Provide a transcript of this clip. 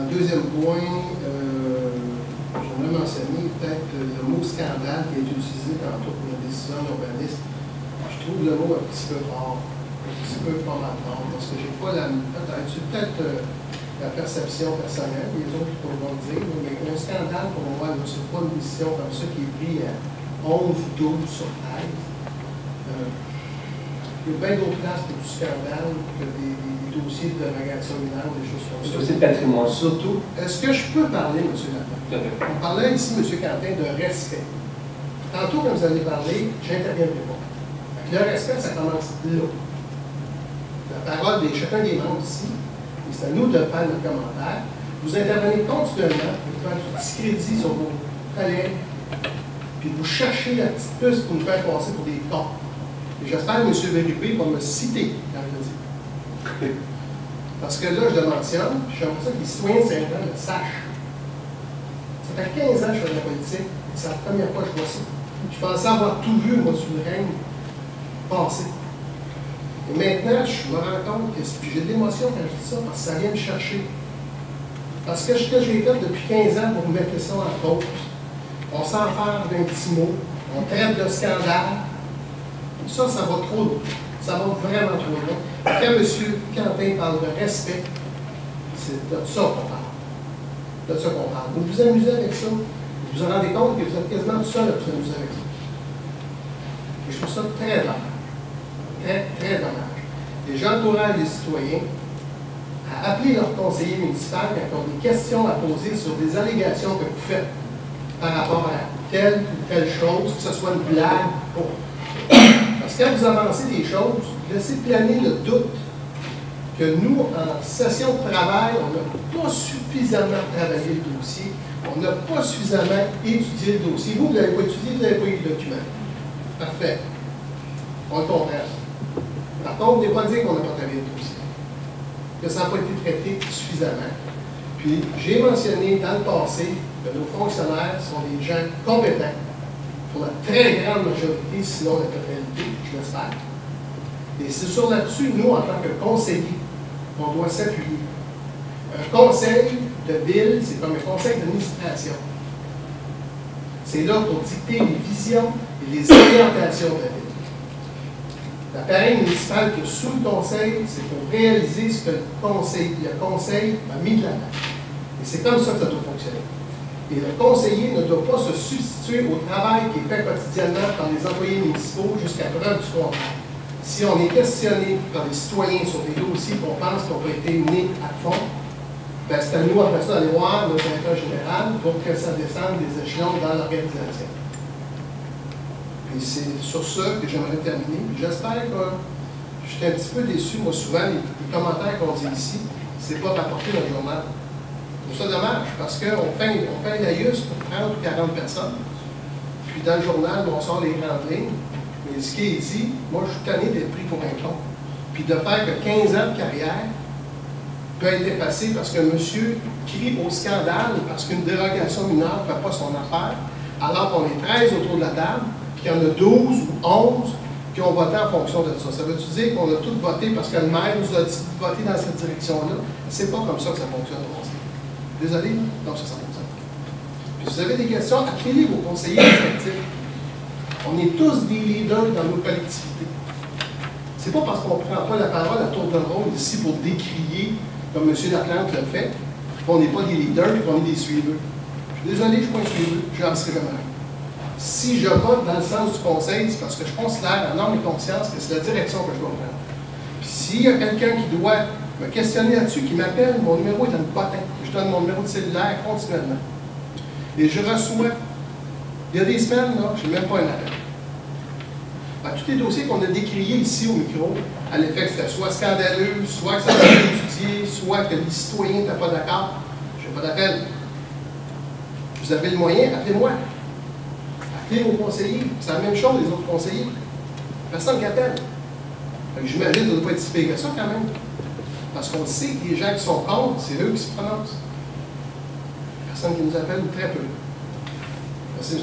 deuxième point, j'aimerais mentionner peut-être le mot scandale qui a été utilisé tantôt pour la décision d'urbanisme. Je trouve le mot un petit peu fort, un petit peu pas mal fort, parce que j'ai pas la. Peut-être la perception personnelle, les autres pourront le dire, mais un scandale pour moi, c'est pas une décision comme ça qui est prise à 11 ou 12 sur 13. Il y a bien d'autres places pour du scandale que des dossiers de dérogation mineure, des choses comme ça. C'est le patrimoine. Surtout, est-ce que je peux parler, M. Lapin? On parlait ici, M. Quentin, de respect. Tantôt, quand vous allez parler, j'interviendrai pas. Le respect, ça commence là. La parole de chacun des membres ici, et c'est à nous de faire notre commentaire. Vous intervenez continuellement pour faire du discrédit sur vos collègues, puis vous cherchez la petite puce pour nous faire passer pour des cons. Et j'espère que M. Bérubé va me citer quand je le dis. Parce que là, je le mentionne, j'aimerais ça que les citoyens de Saint-Jean le sachent. Ça fait 15 ans que je fais de la politique, et c'est la première fois que je vois ça. Je pensais avoir tout vu, moi, sous le règne passé. Et maintenant, je me rends compte que j'ai de l'émotion quand je dis ça, parce que ça vient me chercher. Parce que ce que j'ai fait depuis 15 ans pour mettre ça en cause, on s'enferme d'un petit mot, on traite de scandale. Ça va trop loin. Ça va vraiment trop loin. Quand M. Quentin parle de respect, c'est de ça qu'on parle. De ça qu'on parle. Vous vous amusez avec ça. Vous vous rendez compte que vous êtes quasiment tout seul à vous amuser avec ça. Et je trouve ça très dommage. Très, très dommage. Et j'encourage les citoyens à appeler leur conseiller municipal quand ils ont des questions à poser sur des allégations que vous faites par rapport à telle ou telle chose, que ce soit une blague ou pas. Parce que quand vous avancez des choses, laissez planer le doute que nous, en session de travail, on n'a pas suffisamment travaillé le dossier, on n'a pas suffisamment étudié le dossier. Vous n'avez pas étudié, vous n'avez pas eu le document. Parfait. On le comprend. Par contre, on n'est pas dire qu'on n'a pas travaillé le dossier, que ça n'a pas été traité suffisamment. Puis, j'ai mentionné dans le passé que nos fonctionnaires sont des gens compétents, pour la très grande majorité, sinon la totalité, je l'espère. Et c'est sur là-dessus, nous, en tant que conseillers, on doit s'appuyer. Un conseil de ville, c'est comme un conseil d'administration. C'est là pour dicter les visions et les orientations de la ville. L'appareil municipal qui est sous le conseil, c'est pour réaliser ce que le conseil a mis de l'avant. Et c'est comme ça que ça doit fonctionner. Et le conseiller ne doit pas se substituer au travail qui est fait quotidiennement par les employés municipaux jusqu'à preuve du contraire. Si on est questionné par les citoyens sur des dossiers qu'on pense qu'on va être menés à fond, ben c'est à nous, après ça, d'aller voir notre directeur général pour que ça descende des échelons dans l'organisation. Et c'est sur ça que j'aimerais terminer. J'espère que je suis un petit peu déçu. Moi, souvent, les commentaires qu'on dit ici, c'est pas rapporté dans le journal. Je trouve ça dommage, parce qu'on fait l'AIUS pour 30 ou 40 personnes, puis dans le journal, on sort les grandes lignes, mais ce qui est dit, moi, je suis tanné d'être pris pour un con. Puis de faire que 15 ans de carrière peut être effacé parce qu'un monsieur crie au scandale parce qu'une dérogation mineure ne fait pas son affaire, alors qu'on est 13 autour de la table, puis qu'il y en a 12 ou 11 qui ont voté en fonction de ça. Ça veut-tu dire qu'on a tous voté parce que le maire nous a dit de voter dans cette direction-là? C'est pas comme ça que ça fonctionne au conseil. Désolé, non, ça fonctionne. Puis si vous avez des questions, appelez vos conseillers respectifs. On est tous des leaders dans nos collectivités. C'est pas parce qu'on ne prend pas la parole à tour de rôle ici pour décrier, comme M. Laplante le fait, qu'on n'est pas des leaders et qu'on est des suiveurs. Je suis désolé, je ne suis pas un suiveur, je n'en serai jamais. Si je vote dans le sens du conseil, c'est parce que je considère en âme et conscience que c'est la direction que je dois prendre. Puis s'il y a quelqu'un qui doit me questionner là-dessus, qui m'appelle, mon numéro est dans le bottin. Je donne mon numéro de cellulaire continuellement. Et je reçois. Il y a des semaines, là, je n'ai même pas un appel. À tous les dossiers qu'on a décriés ici au micro, à l'effet que c'était soit scandaleux, soit que ça a été étudié, soit que les citoyens n'étaient pas d'accord, je n'ai pas d'appel. Vous avez le moyen, appelez-moi. Appelez vos conseillers. C'est la même chose, les autres conseillers. Personne qui appelle. J'imagine que ça ne doit pas être si pire que ça quand même. Parce qu'on sait que les gens qui sont contre, c'est eux qui se prononcent. Personne qui nous appelle ou très peu. Merci, M.